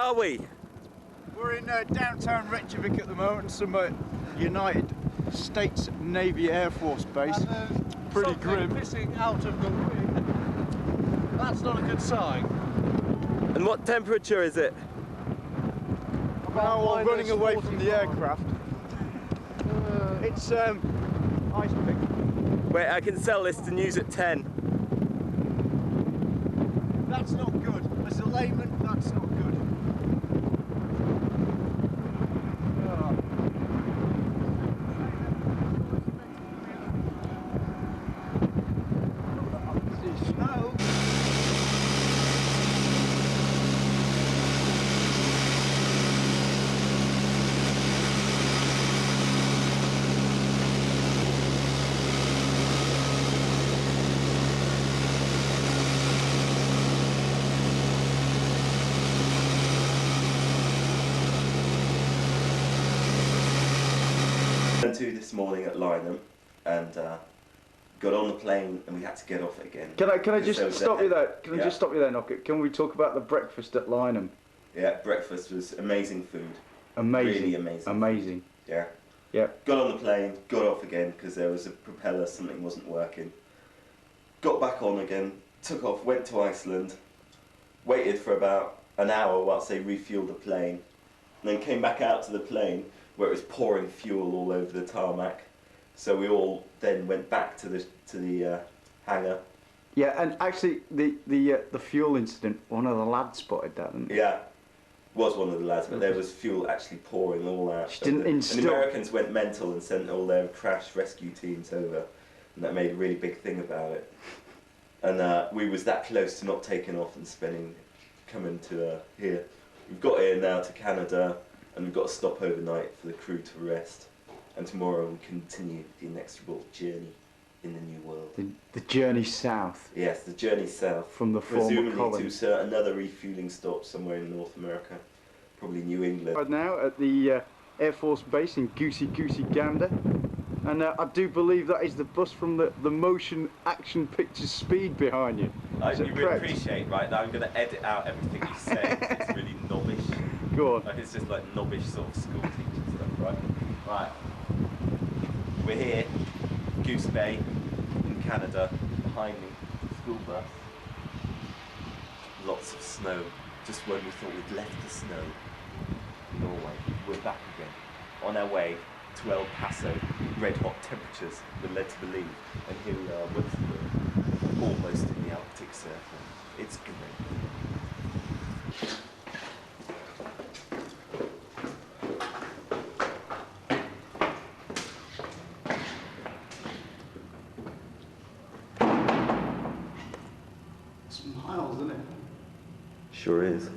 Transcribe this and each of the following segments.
are we? We're in downtown Reykjavik at the moment, some United States Navy Air Force base. Pretty grim. Missing out of the wing. That's not a good sign. And what temperature is it? Now we're running away from the aircraft. It's ice pick. Wait, I can sell this to news at 10. That's not good. As a layman, that's not good. Snow. To this morning at Lynham and got on the plane and we had to get off it again. Can I just stop you there? Can I just stop you there, Knocker? Can we talk about the breakfast at Lynham? Yeah, breakfast was amazing food. Amazing. Really amazing. Amazing. Yeah. Yeah. Got on the plane, got off again because there was a propeller, something wasn't working. Got back on again, took off, went to Iceland, waited for about an hour whilst they refueled the plane, and then came back out to the plane where it was pouring fuel all over the tarmac. So we all then went back to the hangar. Yeah, and actually the fuel incident, one of the lads spotted that, didn't he? Yeah, was one of the lads, but there was fuel actually pouring all out. Didn't and the Americans went mental and sent all their crash rescue teams over, and that made a really big thing about it. And we was that close to not taking off and coming to here. We've got here now to Canada, and we've got to stop overnight for the crew to rest. And tomorrow we continue the inexorable journey in the new world. The journey south. Yes, the journey south. From the former colony. Presumably to another refueling stop somewhere in North America. Probably New England. Right now at the Air Force Base in Goosey Gander. And I do believe that is the bus from the motion action picture Speed behind you. You would appreciate, right, that I'm going to edit out everything you say. It's really knobbish. Go on. Like, it's just like knobbish sort of school teacher stuff, right? Right. We're here, Goose Bay, in Canada. Behind me, school bus. Lots of snow. Just when we thought we'd left the snow in Norway, we're back again. On our way to El Paso, red hot temperatures we're led to believe. And here we are, once we're almost in the Arctic Circle. It's great. Miles, isn't it? Sure is.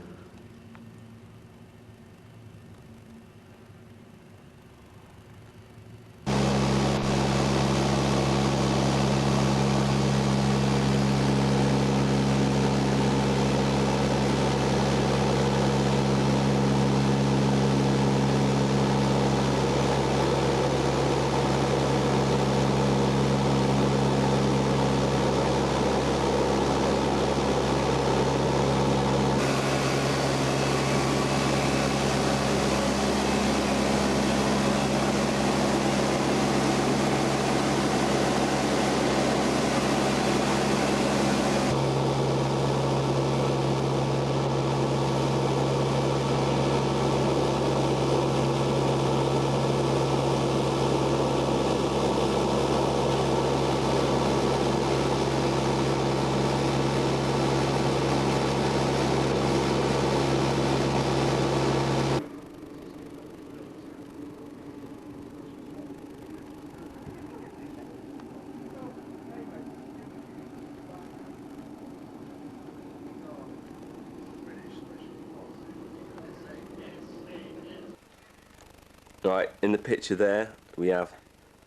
Right, in the picture there we have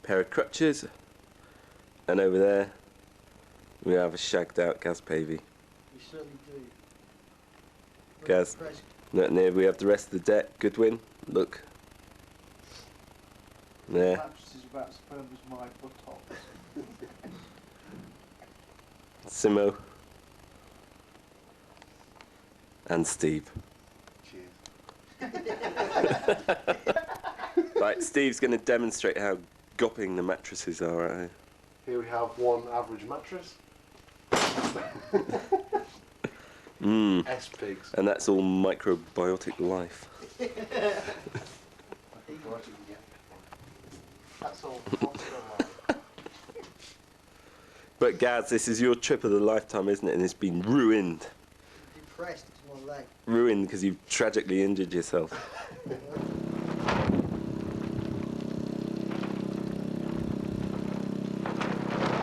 a pair of crutches, and over there we have a shagged out Gaz Pavey. You certainly do. Gaz, look near, we have the rest of the deck. Goodwin, look. There. Mattress is about as firm as my buttocks. Simo. And Steve. Cheers. Right, Steve's going to demonstrate how gopping the mattresses are at home. Here we have one average mattress. S-pigs. And that's all microbiotic life. That's all. But Gaz, this is your trip of the lifetime, isn't it? And it's been ruined. Depressed, it's more like. Ruined because you've tragically injured yourself.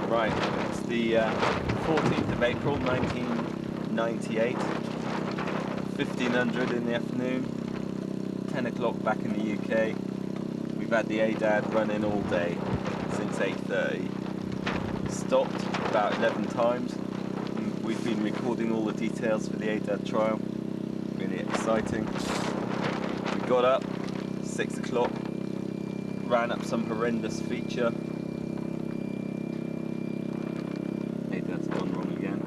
Right, it's the 14th of April 1998, 1500 in the afternoon, 10 o'clock back in the UK. We've had the ADAD running all day since 8:30. Stopped about 11 times. We've been recording all the details for the ADAD trial. Really exciting. We got up 6 o'clock, ran up some horrendous feature. ADAD's gone wrong again.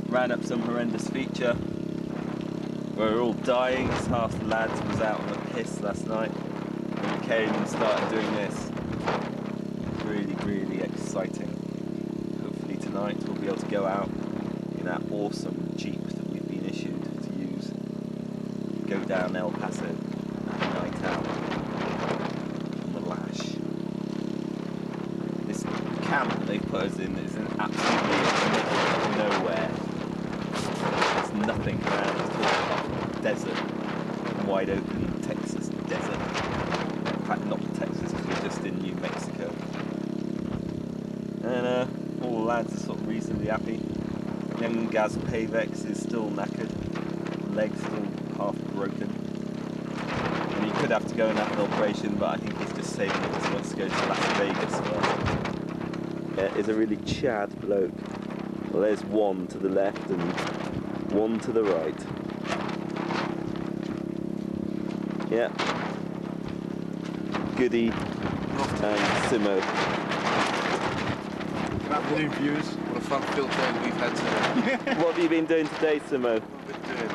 Ran up some horrendous feature. We were all dying. Half the lads was out on the piss last night. And we came and started doing this. Really, really exciting. Hopefully tonight we'll be able to go out in that awesome Jeep that we've been issued to use. Go down El Paso at night out on the lash. This camp that they've put us in is in absolutely in the middle of nowhere. There's nothing around, it's all apart from desert, wide open Texas desert. In fact, not Texas, because we're just in New Mexico. And all the lads are sort of reasonably happy. Young Gaz Pavex is still knackered, legs still half broken. And he could have to go and have an operation, but I think he's just saving it because he wants to go to Las Vegas first. Yeah, is a really Chad bloke. Well, there's one to the left and one to the right. Yeah. Goody and Simo. Good afternoon, viewers. What a fun-filled day we've had today. What have you been doing today, Simo? What have we been doing?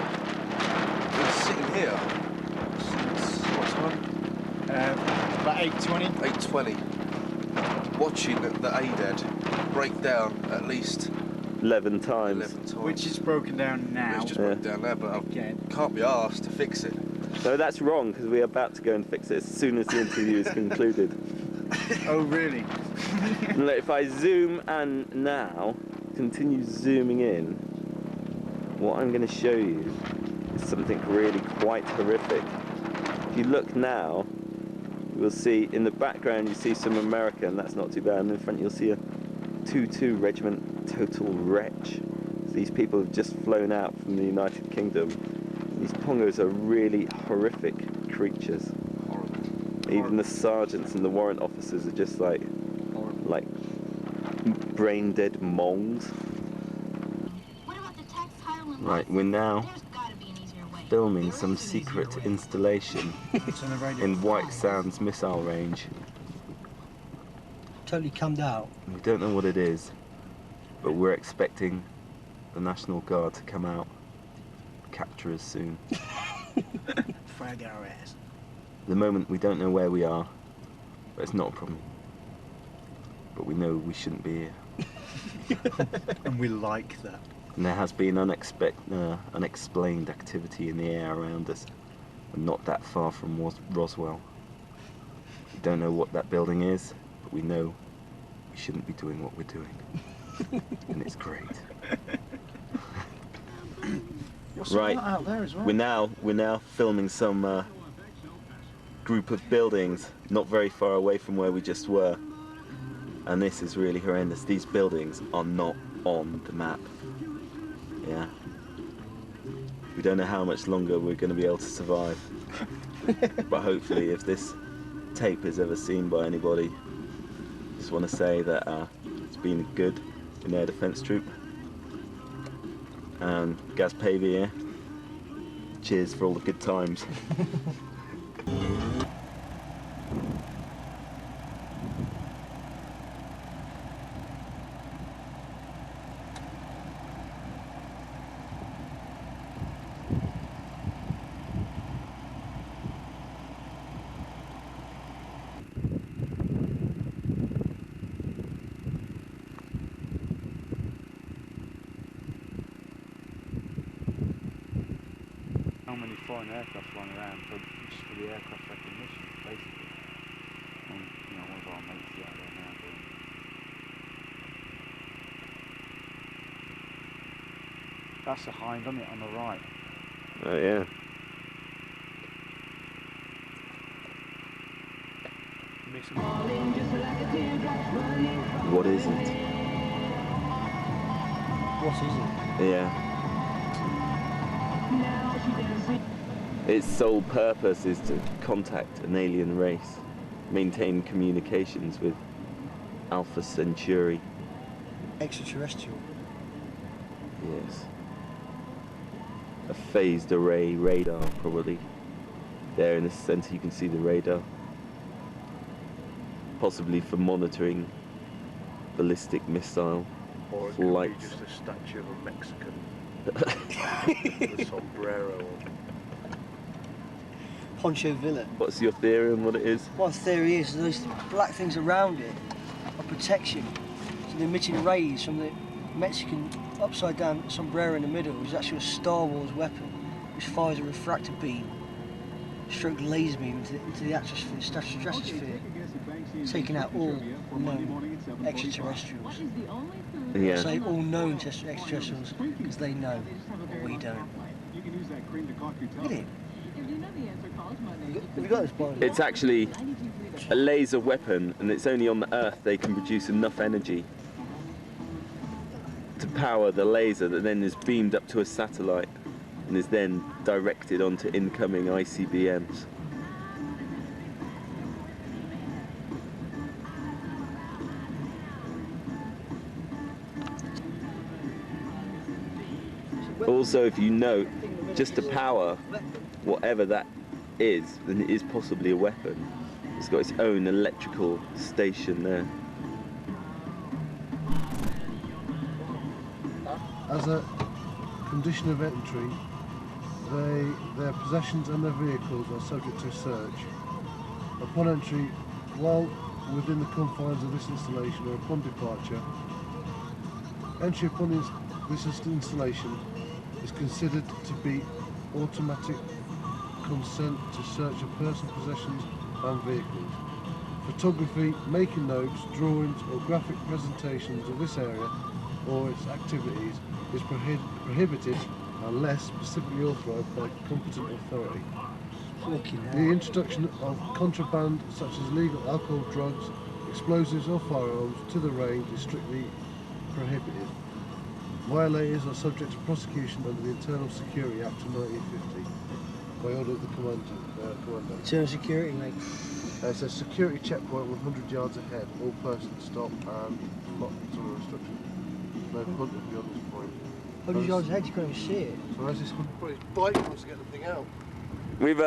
We're sitting here since what time? About 8:20. 8:20. Watching the ADAD break down at least 11 times. 11 times. Which is broken down now. It's just broken down there, but I Again. can't be asked to fix it. No, that's wrong, because we're about to go and fix it as soon as the interview is concluded. Oh, really? Look, if I zoom and now, continue zooming in, what I'm going to show you is something really quite horrific. If you look now, you will see in the background you see some American, that's not too bad, and in front you'll see a 2-2 regiment total wretch. So these people have just flown out from the United Kingdom. These Pongos are really horrific creatures. Horrible. Even the sergeants and the warrant officers are just like brain dead mongs. What about the textile and Right, we're now There's gotta be an easier way. filming some secret installation Turn the radio. in White Sands missile range. Totally cummed out. We don't know what it is, but we're expecting the National Guard to come out, capture us soon. Frag our ass. At the moment, we don't know where we are, but it's not a problem. But we know we shouldn't be here. And we like that. And there has been unexplained activity in the air around us, and not that far from Roswell. We don't know what that building is, but we know we shouldn't be doing what we're doing. And it's great. Right, Out there as well. we're now filming some group of buildings not very far away from where we just were, and this is really horrendous. These buildings are not on the map. Yeah, we don't know how much longer we're going to be able to survive, but hopefully, if this tape is ever seen by anybody, just want to say that it's been good in Air Defence Troop. And Gaz Pavey here. Cheers for all the good times. foreign aircraft flying around just for the aircraft recognition, basically. And, you know, one of our mates is out there now doing. That's a hind on it on the right. Oh yeah. What isn't? What is it? Yeah. Its sole purpose is to contact an alien race, maintain communications with Alpha Centauri. Extraterrestrial. Yes. A phased array radar, probably. There in the center you can see the radar. Possibly for monitoring ballistic missile Or it flights. could be just a statue of a Mexican with a sombrero on. Poncho Villa. What's your theory on what it is? My theory is those black things around it are protection. So the emitting rays from the Mexican upside down sombrero in the middle is actually a Star Wars weapon which fires a refractor beam, stroke laser beam into the stratosphere, taking out all known extraterrestrials. Yeah. Say all known extraterrestrials because they know, but we don't. Look at it. Have you got this body? It's actually a laser weapon, and it's only on the Earth they can produce enough energy to power the laser that then is beamed up to a satellite and is then directed onto incoming ICBMs. Also, if you note, just to power whatever that is, then it is possibly a weapon. It's got its own electrical station there. As a condition of entry, their possessions and their vehicles are subject to search. Upon entry, while within the confines of this installation or upon departure, entry upon this installation is considered to be automatic consent to search a person's possessions and vehicles. Photography, making notes, drawings or graphic presentations of this area or its activities is prohibited unless specifically authorised by competent authority. The introduction of contraband such as illegal alcohol, drugs, explosives or firearms to the range is strictly prohibited. Violators are subject to prosecution under the Internal Security Act of 1950 by order of the Commander. Internal security, mate. It's a security checkpoint 100 yards ahead. All persons stop and lock to restriction. No hunter beyond this point. 100 yards ahead, you can't even see it. So as this probably bike wants to get the thing out. We've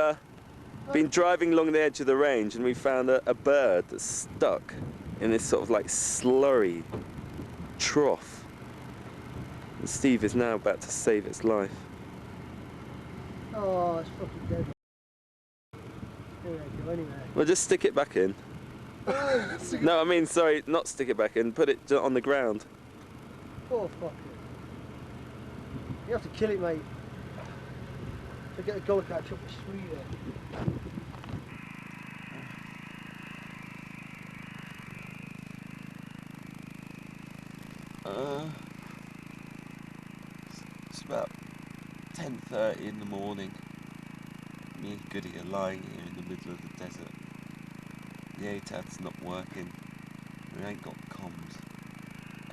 been driving along the edge of the range and we found a bird that's stuck in this sort of like slurry trough. And Steve is now about to save its life. Oh, it's fucking dead. Here we go, anyway. Well, just stick it back in. No, I mean, sorry, not stick it back in, put it on the ground. Poor fucker. You have to kill it, mate. To get the gold catch up the street there. It's about 10:30 in the morning. Me and Goody are lying here in the middle of the desert. The ATAT's not working. We ain't got comms.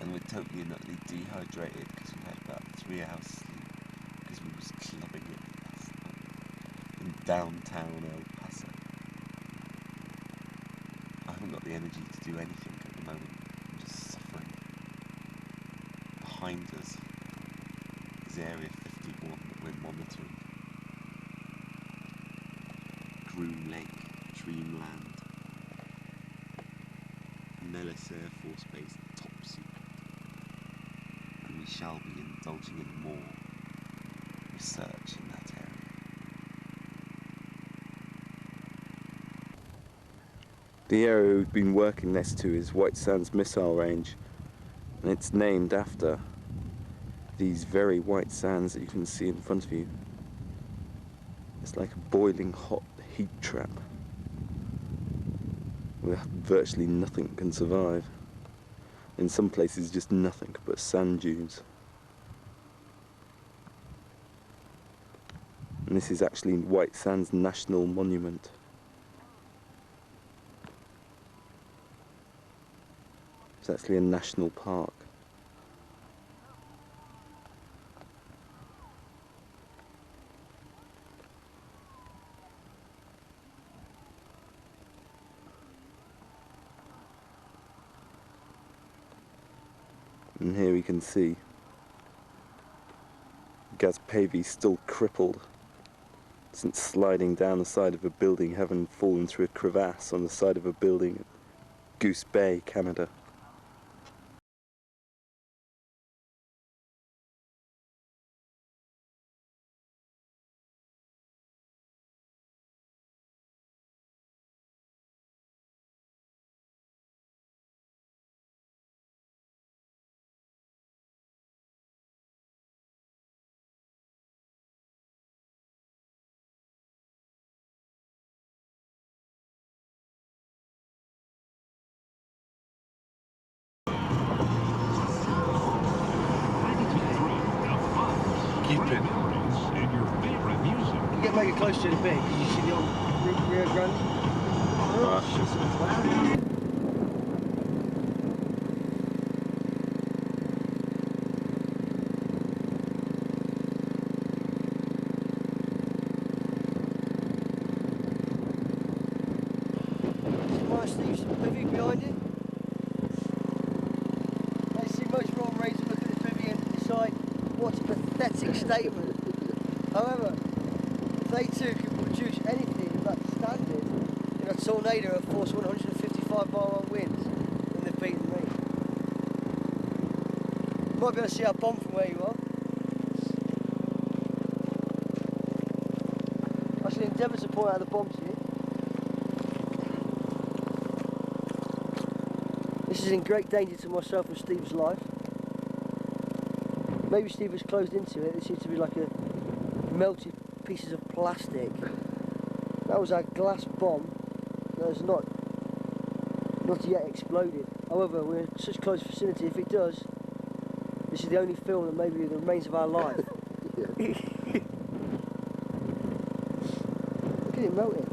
And we're totally and utterly dehydrated because we've had about 3 hours sleep because we was clubbing it last night in downtown El Paso. I haven't got the energy to do anything at the moment. I'm just suffering. Behind us is Area 51 that we're monitoring. Groom Lake, Dreamland, Nellis Air Force Base, top secret. And we shall be indulging in more research in that area. The area we've been working next to is White Sands Missile Range, and it's named after these very white sands that you can see in front of you. It's like a boiling hot heat trap where virtually nothing can survive. In some places just nothing but sand dunes. And this is actually White Sands National Monument. It's actually a national park. And here we can see Pavey still crippled since sliding down the side of a building, having fallen through a crevasse on the side of a building at Goose Bay, Canada. Keep it. And your favorite music. You get make it close to the big. You see the old Rio Grande? There's some Pavey behind it. I see most roll rays look at the Pavey and decide what a pathetic statement. However, if they too can produce anything of that standard in a tornado of force 155 mile an winds, then they've beaten me. You might be able to see our bomb from where you are. I shall endeavour to point out the bomb to you. This is in great danger to myself and Steve's life. Maybe Steve was closed into it. It seems to be like a melted pieces of plastic. That was our glass bomb that has not yet exploded. However, we're in such close vicinity. If it does, this is the only film that may be the remains of our life. Look at it melting.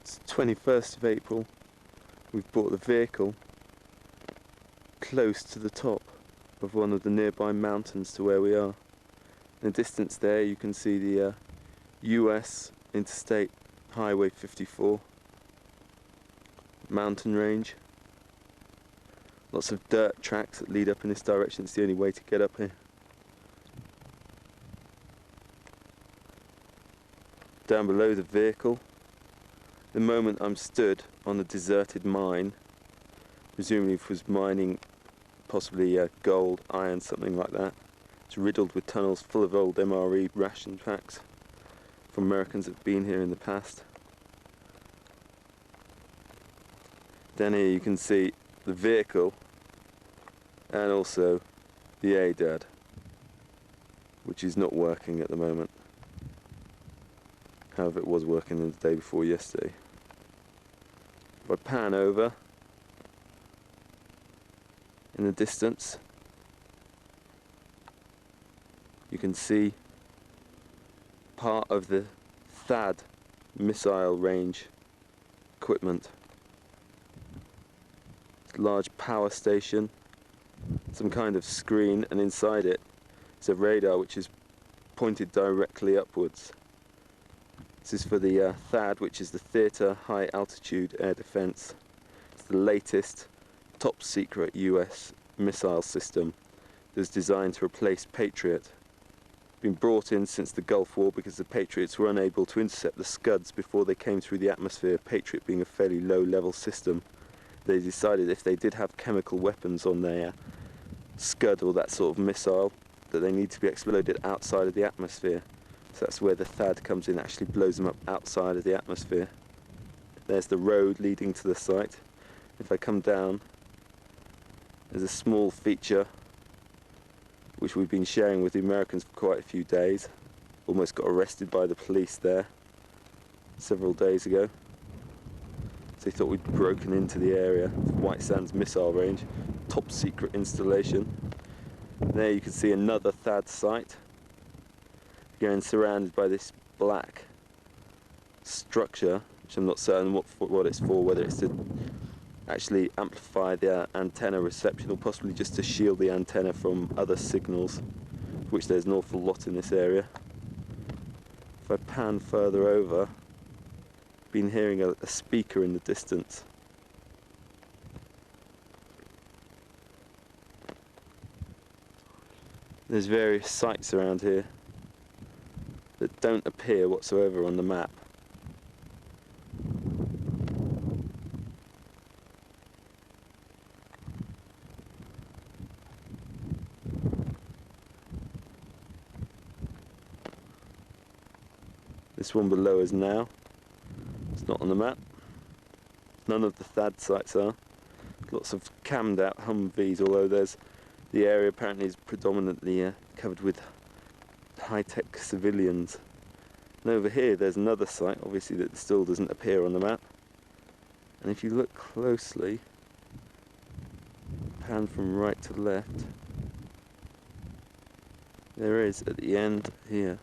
It's the 21st of April. We've brought the vehicle close to the top of one of the nearby mountains to where we are. In the distance there you can see the US Interstate Highway 54 mountain range. Lots of dirt tracks that lead up in this direction. It's the only way to get up here. Down below the vehicle, the moment I'm stood on a deserted mine, presumably it was mining possibly gold, iron, something like that. It's riddled with tunnels full of old MRE ration packs from Americans that have been here in the past. Down here you can see the vehicle and also the ADT, which is not working at the moment. However, it was working the day before yesterday. If I pan over in the distance, you can see part of the THAAD missile range equipment. It's a large power station, some kind of screen, and inside it is a radar which is pointed directly upwards. This is for the THAAD, which is the Theatre High Altitude Air Defense. It's the latest top secret US missile system that's designed to replace Patriot. Been brought in since the Gulf War because the Patriots were unable to intercept the Scuds before they came through the atmosphere, Patriot being a fairly low-level system. They decided if they did have chemical weapons on their Scud or that sort of missile, that they need to be exploded outside of the atmosphere. So that's where the THAAD comes in, actually blows them up outside of the atmosphere. There's the road leading to the site. If I come down, there's a small feature which we've been sharing with the Americans for quite a few days. Almost got arrested by the police there several days ago. So they thought we'd broken into the area of White Sands missile range, top secret installation. There you can see another THAAD site, again surrounded by this black structure, which I'm not certain what it's for, whether it's to actually amplify the antenna reception or possibly just to shield the antenna from other signals, which there's an awful lot in this area. If I pan further over, been hearing a speaker in the distance. There's various sites around here that don't appear whatsoever on the map. This one below us now, it's not on the map. None of the THAAD sites are. Lots of cammed out Humvees, although the area apparently is predominantly covered with high-tech civilians. And over here there's another site, obviously, that still doesn't appear on the map. And if you look closely, pan from right to left, there is at the end here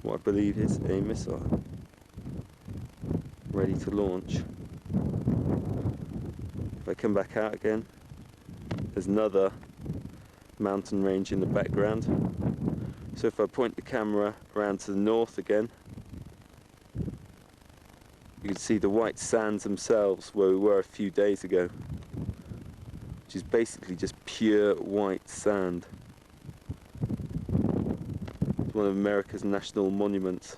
what I believe is a missile ready to launch. If I come back out again, there's another mountain range in the background. So if I point the camera around to the north again, you can see the White Sands themselves where we were a few days ago, which is basically just pure white sand. It's one of America's national monuments.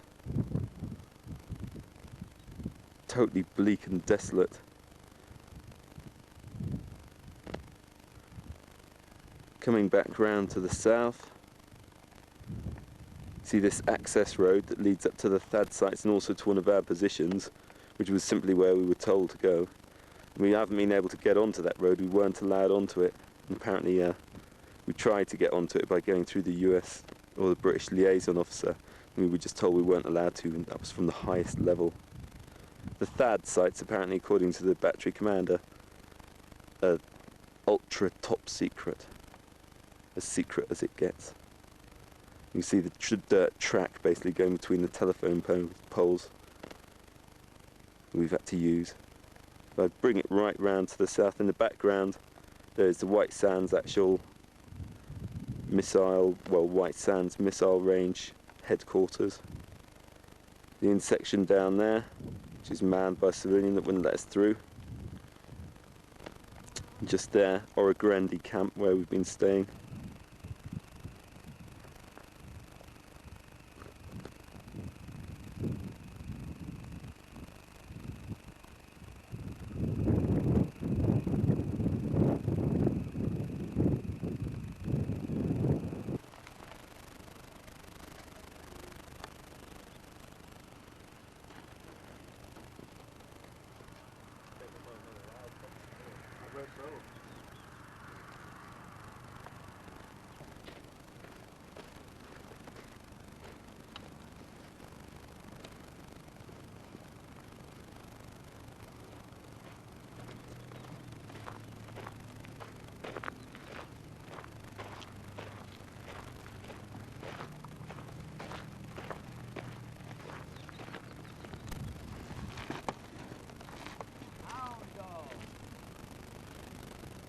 Totally bleak and desolate. Coming back round to the south, see this access road that leads up to the THAAD sites and also to one of our positions, which was simply where we were told to go. We haven't been able to get onto that road, we weren't allowed onto it. And apparently we tried to get onto it by going through the US or the British liaison officer. And we were just told we weren't allowed to, and that was from the highest level. The THAAD sites, apparently, according to the battery commander, are ultra top secret. As secret as it gets. You can see the dirt track basically going between the telephone poles we've had to use. If I bring it right round to the south in the background, there's the White Sands actual missile, well, White Sands missile range headquarters. The intersection down there, which is manned by a civilian that wouldn't let us through. Just there, Orogrande camp where we've been staying.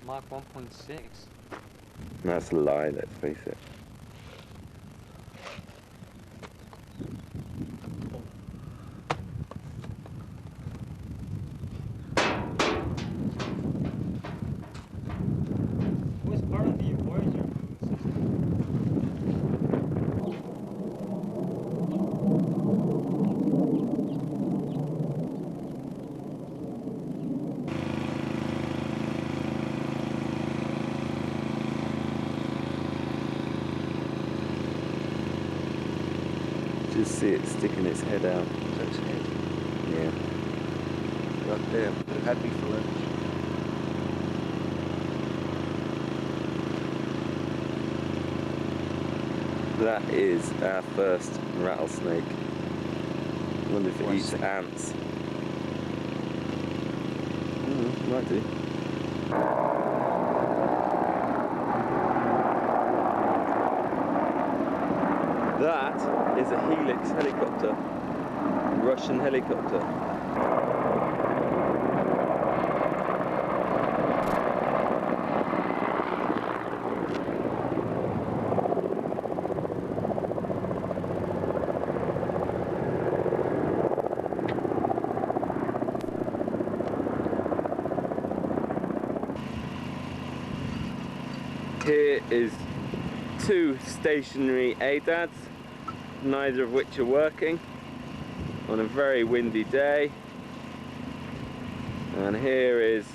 Mark 1.6. That's a lie, let's face it. What's part of the Voyager food system? Just see it sticking its head out. That's it. Yeah. God damn, it had me for lunch. That is our first rattlesnake. I wonder if it eats ants. Might do. That is a Helix helicopter. Russian helicopter. Here is two stationary ADATs, neither of which are working, on a very windy day. And here is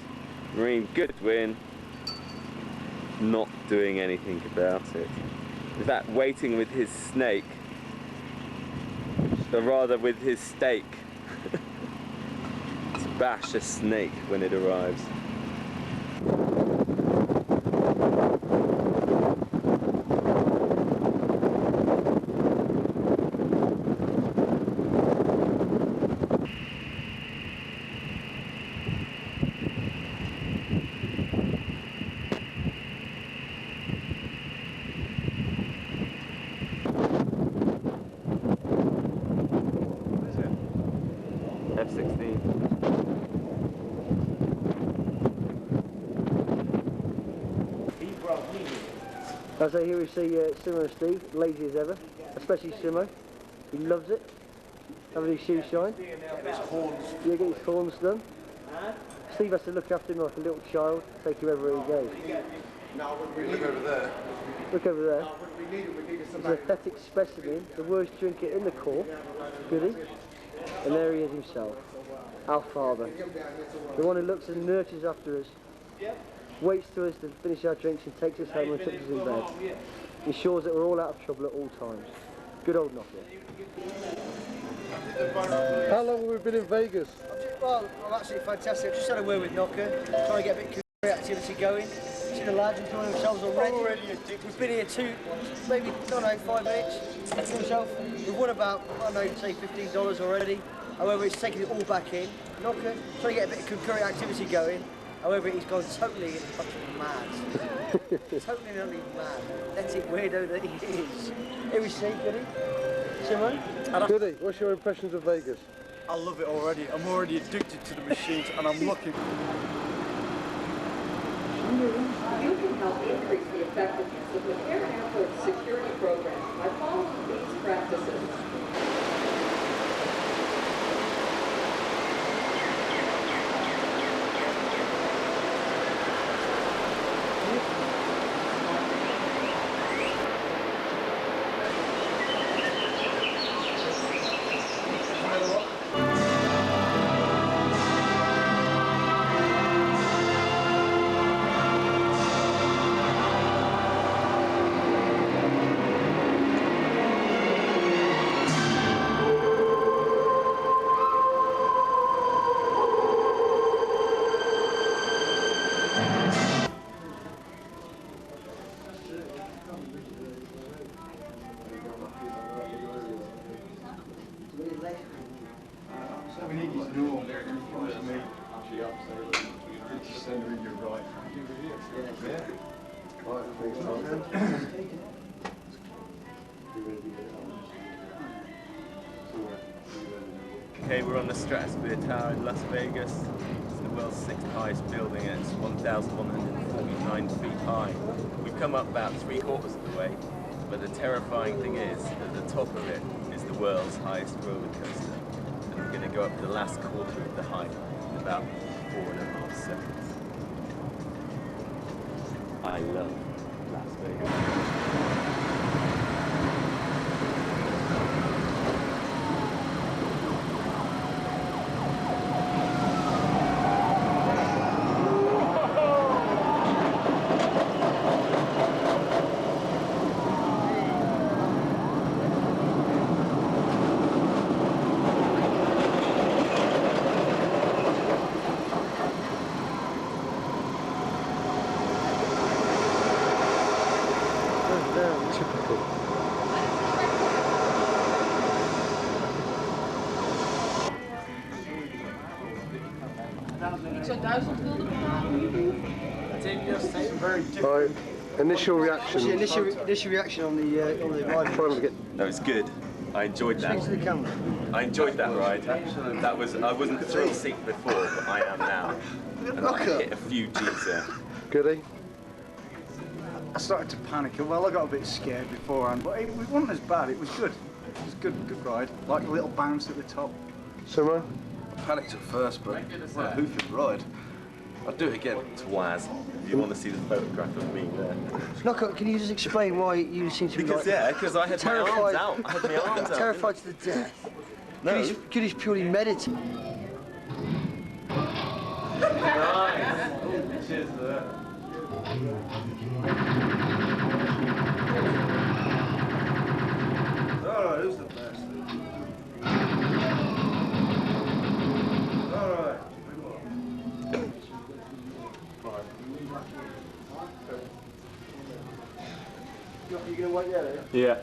Marine Goodwin not doing anything about it. In fact, waiting with his snake, or rather with his stake, to bash a snake when it arrives. F-16. As I hear we see Simo and Steve, lazy as ever, especially Simo. He loves it. Having his shoes shine. Yeah, get his horns done. Steve has to look after him like a little child, take him wherever he goes. Look over there. Look over there. He's a pathetic specimen, the worst drinker in the Corps, Goody. And there he is himself, our father. The one who looks and nurtures after us, waits to us to finish our drinks and takes us home and tucks us in bed. Ensures that we're all out of trouble at all times. Good old Nokia. How long have we been in Vegas? Well, I'm absolutely fantastic. I've just had a word with Nokia, trying to get a bit of career activity going. See the lads enjoying themselves already. We've been here maybe, I don't know, 5 minutes. Enjoy yourself. We've won about, I don't know, say $15 already. However, it's taking it all back in. Nokia, trying to get a bit of concurrent activity going. However, he's gone totally fucking mad. Totally and utterly mad. That's it, weirdo that he is. Here we see, Goody. Simon? Goody, what's your impressions of Vegas? I love it already. I'm already addicted to the machines and I'm looking. You can help increase the effectiveness of the air and airport security program by following these practices. We need to know. Actually, up, so send her in your right. Okay, we're on the Stratosphere Tower in Las Vegas. It's the world's 6th highest building and it's 1,149 feet high. We've come up about 3/4 of the way, but the terrifying thing is, at the top of it is the world's highest roller coaster. And we're going to go up the last quarter of the height in about 4.5 seconds. I love Las Vegas. Right, initial reaction. Initial reaction on the ride. Trying to get. No, it's good. I enjoyed that. Speak to the camera. I enjoyed that ride. That was, I wasn't thrill seeked before, but I am now. And I hit a few G's there. Goody. I started to panic. Well, I got a bit scared beforehand, but it wasn't as bad. It was good. It was good ride. Like a little bounce at the top. Summer? I panicked at first, but what a hoofing ride. I'd do it again. Twaz. If you want to see the photograph of me there. Look, can you just explain why you seem to be Because because I had my arms out. I had my arms out. Terrified to the death. No. Could he's purely meditate. Nice. Cheers for that. Alright, who's the best? Alright. You gonna wait there? Yeah.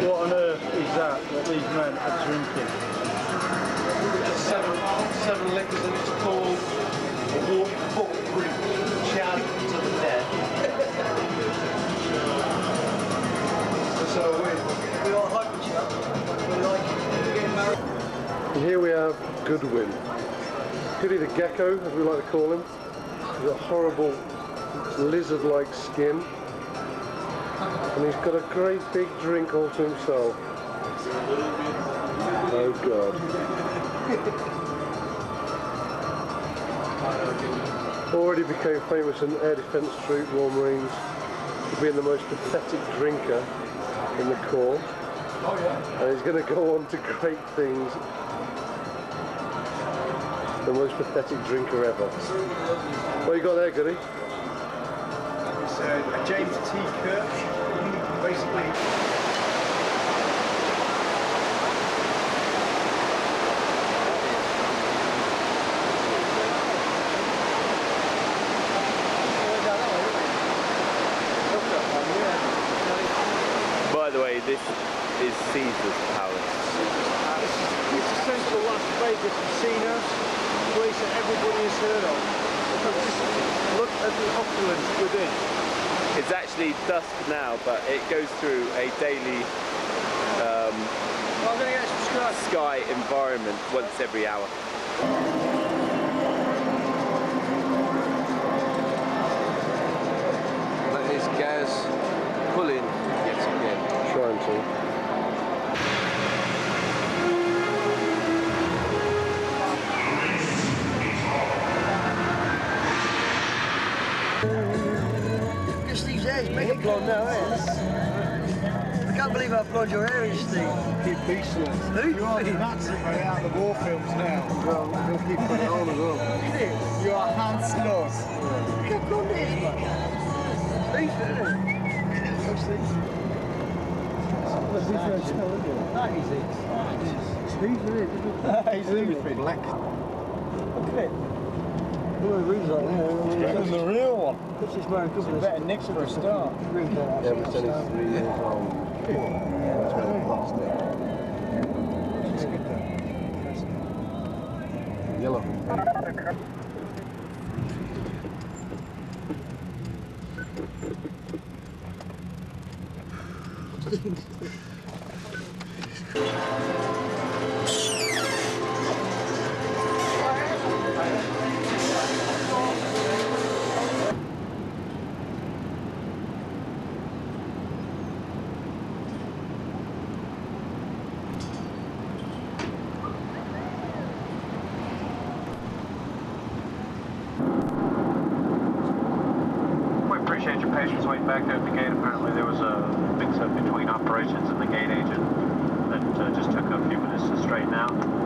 What on earth is that these men are drinking? 7 liquors and it's called a walk footprint chant to the dead. So We are hyper chat. We like getting married. and here we have Goodwin. Goody the gecko, as we like to call him. With a horrible lizard-like skin. And he's got a great big drink all to himself. Oh God. Already became famous in Air Defence Troop, Royal Marines, for being the most pathetic drinker in the Corps. And he's going to go on to great things. The most pathetic drinker ever. What you got there, Goody? It's a James T. Kirk. Basically. By the way, this is Caesar's Palace. This is central Las Vegas casino, place that everybody has heard of. Just look at the opulence within. It's actually dusk now, but it goes through a daily sky environment once every hour. That is Gaz pulling yet again. Trying to. Steve's hair is mega blonde now, isn't it? I can't believe how blonde your hair is, Steve. Keep peaceless. Who? You are nuts out of the war films now. Well, we'll keep putting it on as well. You are hands-loss. Look how blonde it is, man. Steve, isn't it? Oh, Steve. That is it. Steve, isn't it? He's everything. Black. Look at it. Look at the rings right there. This is the real one. This is my It's better next for a start. Yeah, but then he's 3 years old. That's very plastic. Yellow. Appreciate your patience waiting back there at the gate. Apparently there was a mix-up between operations and the gate agent that just took a few minutes to straighten out.